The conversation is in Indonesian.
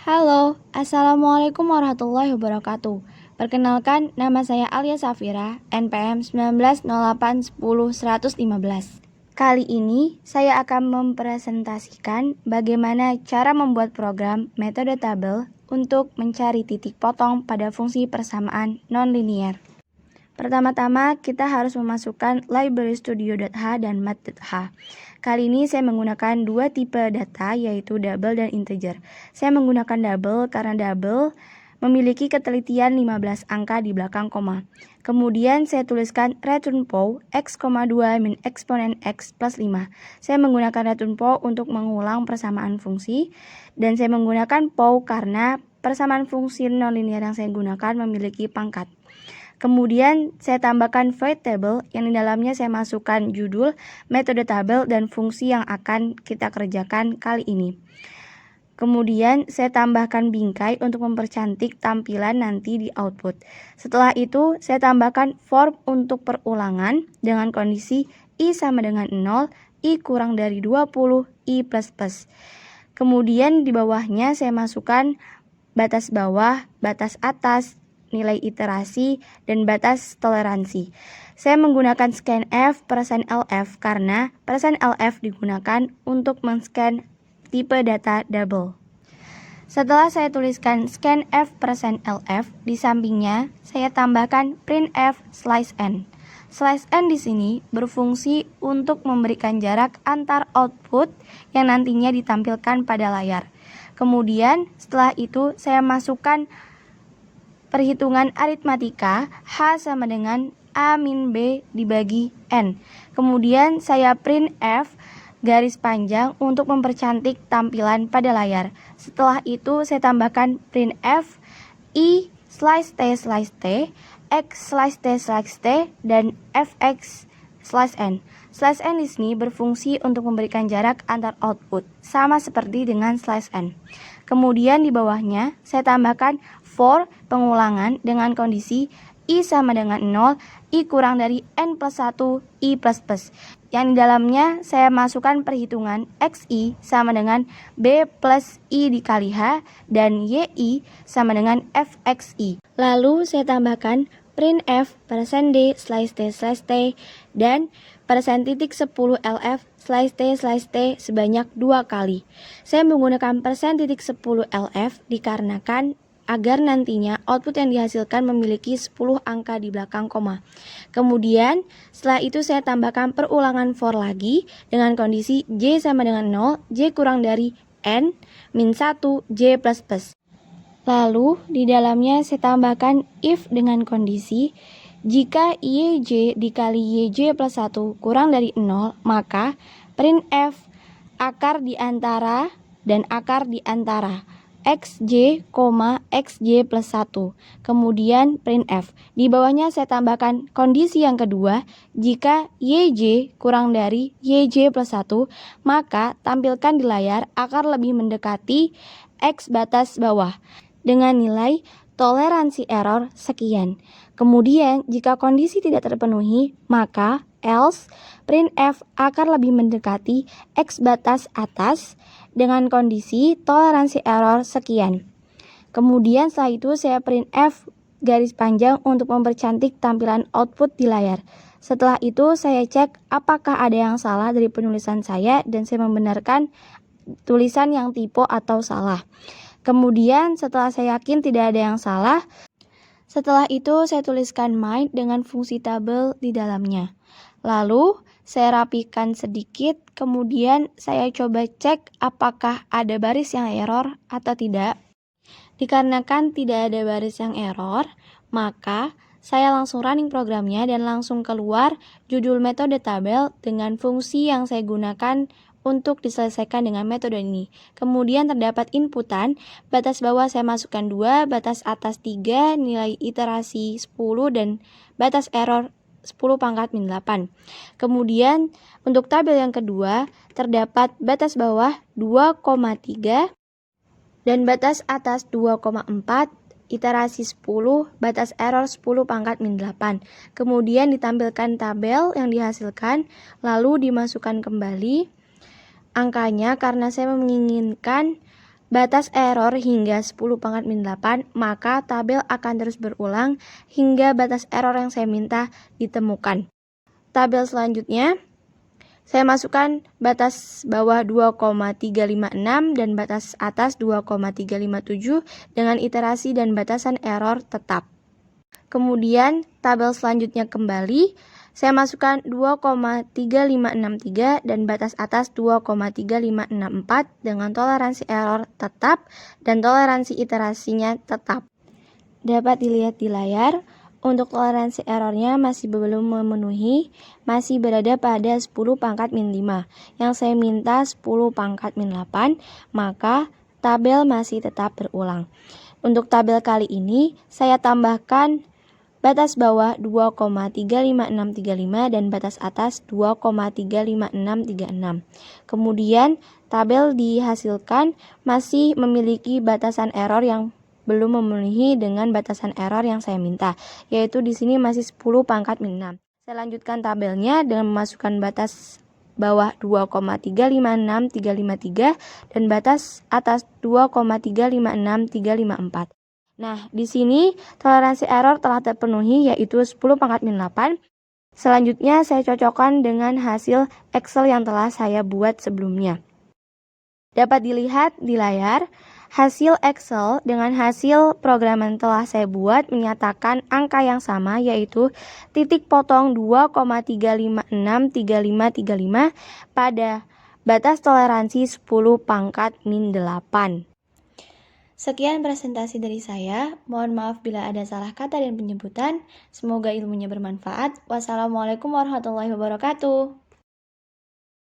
Halo, Assalamualaikum warahmatullahi wabarakatuh. Perkenalkan, nama saya Alia Safira, NPM 1908101115. Kali ini, saya akan mempresentasikan bagaimana cara membuat program metode tabel untuk mencari titik potong pada fungsi persamaan nonlinier. Pertama-tama, kita harus memasukkan library studio.h dan math.h. Kali ini saya menggunakan dua tipe data, yaitu double dan integer. Saya menggunakan double karena double memiliki ketelitian 15 angka di belakang koma. Kemudian saya tuliskan return pow x, 2 min eksponen x plus 5. Saya menggunakan return pow untuk mengulang persamaan fungsi, dan saya menggunakan pow karena persamaan fungsi nonlinear yang saya gunakan memiliki pangkat. Kemudian saya tambahkan void table yang di dalamnya saya masukkan judul, metode tabel, dan fungsi yang akan kita kerjakan kali ini. Kemudian saya tambahkan bingkai untuk mempercantik tampilan nanti di output. Setelah itu saya tambahkan for untuk perulangan dengan kondisi i sama dengan 0, i kurang dari 20, i plus plus. Kemudian di bawahnya saya masukkan batas bawah, batas atas, nilai iterasi, dan batas toleransi. Saya menggunakan scanf %lf karena %lf digunakan untuk men-scan tipe data double. Setelah saya tuliskan scanf %lf, di sampingnya saya tambahkan printf slice n. Slice n di sini berfungsi untuk memberikan jarak antar output yang nantinya ditampilkan pada layar. Kemudian setelah itu saya masukkan perhitungan aritmatika H sama dengan A min B dibagi N. Kemudian saya print F garis panjang untuk mempercantik tampilan pada layar. Setelah itu saya tambahkan print F I slice T, X slice T, dan Fx slice N. Slice N di sini berfungsi untuk memberikan jarak antar output, sama seperti dengan slice N. Kemudian di bawahnya saya tambahkan for pengulangan dengan kondisi i sama dengan 0, i kurang dari n plus 1, i plus plus. Yang di dalamnya saya masukkan perhitungan xi sama dengan b plus i dikali h dan yi sama dengan fxi. Lalu saya tambahkan printf %d slice t dan %10lf slice t sebanyak 2 kali. Saya menggunakan %10lf dikarenakan agar nantinya output yang dihasilkan memiliki 10 angka di belakang koma. Kemudian setelah itu saya tambahkan perulangan for lagi dengan kondisi j sama dengan 0, j kurang dari n, min 1, j plus plus. Lalu di dalamnya saya tambahkan if dengan kondisi jika yj dikali yj plus 1 kurang dari 0, maka printf akar di antara dan akar di antara xj, xj plus 1. Kemudian printf. Di bawahnya saya tambahkan kondisi yang kedua, jika yj kurang dari yj plus 1, maka tampilkan di layar akar lebih mendekati x batas bawah dengan nilai toleransi error sekian. Kemudian jika kondisi tidak terpenuhi, maka else printf akar lebih mendekati x batas atas dengan kondisi toleransi error sekian. Kemudian setelah itu saya printf garis panjang untuk mempercantik tampilan output di layar. Setelah itu saya cek apakah ada yang salah dari penulisan saya dan saya membenarkan tulisan yang typo atau salah. Kemudian setelah saya yakin tidak ada yang salah, setelah itu saya tuliskan mind dengan fungsi tabel di dalamnya. Lalu saya rapikan sedikit, kemudian saya coba cek apakah ada baris yang error atau tidak. Dikarenakan tidak ada baris yang error, maka saya langsung running programnya dan langsung keluar judul metode tabel dengan fungsi yang saya gunakan untuk diselesaikan dengan metode ini. Kemudian terdapat inputan, batas bawah saya masukkan 2, batas atas 3, nilai iterasi 10, dan batas error 10 pangkat min 8. Kemudian untuk tabel yang kedua terdapat batas bawah 2,3 dan batas atas 2,4, iterasi 10, batas error 10 pangkat min 8. Kemudian ditampilkan tabel yang dihasilkan, lalu dimasukkan kembali angkanya karena saya menginginkan batas error hingga 10 pangkat min 8, maka tabel akan terus berulang hingga batas error yang saya minta ditemukan. Tabel selanjutnya, saya masukkan batas bawah 2,356 dan batas atas 2,357 dengan iterasi dan batasan error tetap. Kemudian tabel selanjutnya kembali, saya masukkan 2,3563 dan batas atas 2,3564 dengan toleransi error tetap dan toleransi iterasinya tetap. Dapat dilihat di layar, untuk toleransi errornya masih belum memenuhi, masih berada pada 10 pangkat min 5. Yang saya minta 10 pangkat min 8, maka tabel masih tetap berulang. Untuk tabel kali ini, saya tambahkan batas bawah 2,35635 dan batas atas 2,35636. Kemudian, tabel dihasilkan masih memiliki batasan error yang belum memenuhi dengan batasan error yang saya minta, yaitu di sini masih 10 pangkat min 6. Saya lanjutkan tabelnya dengan memasukkan batas bawah 2,356353 dan batas atas 2,35634. Nah, di sini toleransi error telah terpenuhi, yaitu 10 pangkat min 8. Selanjutnya saya cocokkan dengan hasil Excel yang telah saya buat sebelumnya. Dapat dilihat di layar, hasil Excel dengan hasil program yang telah saya buat menyatakan angka yang sama, yaitu titik potong 2,3563535 pada batas toleransi 10 pangkat min 8. Sekian presentasi dari saya. Mohon maaf bila ada salah kata dan penyebutan. Semoga ilmunya bermanfaat. Wassalamualaikum warahmatullahi wabarakatuh.